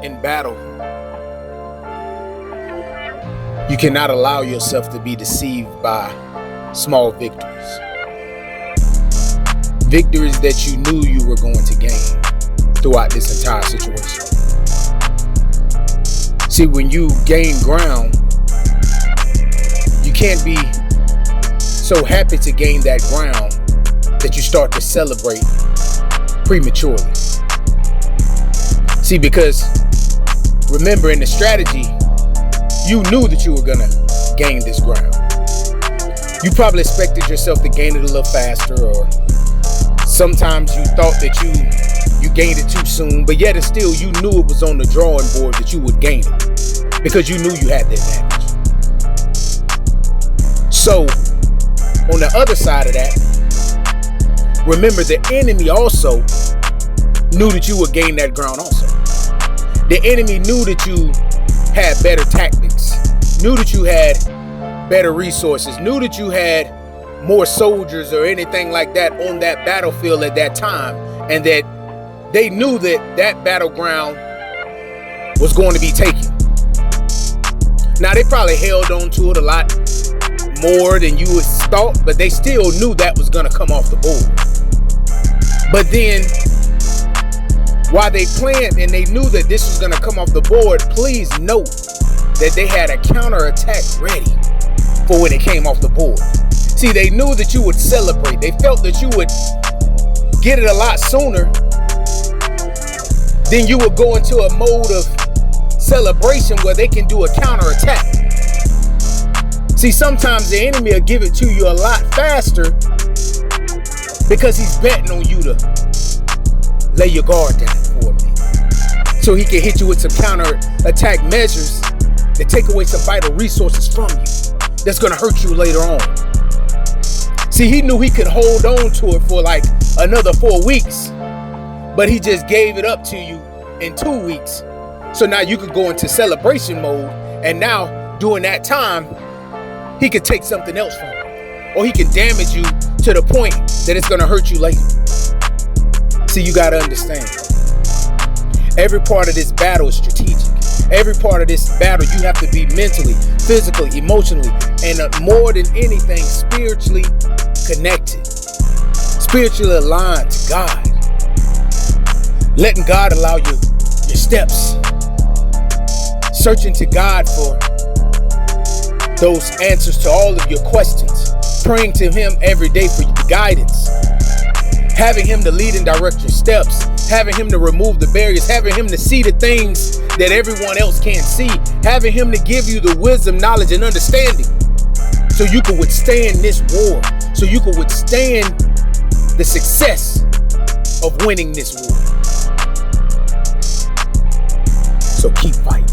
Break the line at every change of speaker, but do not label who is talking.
in battle, you cannot allow yourself to be deceived by small victories. Victories that you knew you were going to gain throughout this entire situation. See, when you gain ground, you can't be so happy to gain that ground that you start to celebrate prematurely. See, because remember, in the strategy, you knew that you were gonna gain this ground. You probably expected yourself to gain it a little faster, or sometimes you thought that you gained it too soon, but yet and still you knew it was on the drawing board that you would gain it because you knew you had the advantage. So on the other side of that, remember, the enemy also knew that you would gain that ground also. The enemy knew that you had better tactics, knew that you had better resources, knew that you had more soldiers or anything like that on that battlefield at that time, and that they knew that that battleground was going to be taken. Now, they probably held on to it a lot more than you would thought, but they still knew that was going to come off the board. But then, while they planned and they knew that this was going to come off the board, please note that they had a counterattack ready for when it came off the board. See, they knew that you would celebrate. They felt that you would get it a lot sooner. Then you would go into a mode of celebration where they can do a counterattack. See, sometimes the enemy will give it to you a lot faster because he's betting on you to lay your guard down for a minute, so he can hit you with some counterattack measures that take away some vital resources from you that's going to hurt you later on. See, he knew he could hold on to it for like another 4 weeks, but he just gave it up to you in 2 weeks. So now you could go into celebration mode, and now during that time, he could take something else from you, or he can damage you to the point that it's going to hurt you later. See, you got to understand, every part of this battle is strategic. Every part of this battle, you have to be mentally, physically, emotionally, and more than anything, spiritually connected, spiritually aligned to God. Letting God allow your steps, searching to God for those answers to all of your questions, praying to Him every day for guidance, having Him to lead and direct your steps, having Him to remove the barriers, having Him to see the things that everyone else can't see, having Him to give you the wisdom, knowledge, and understanding so you can withstand this war, so you can withstand the success of winning this war. So keep fighting.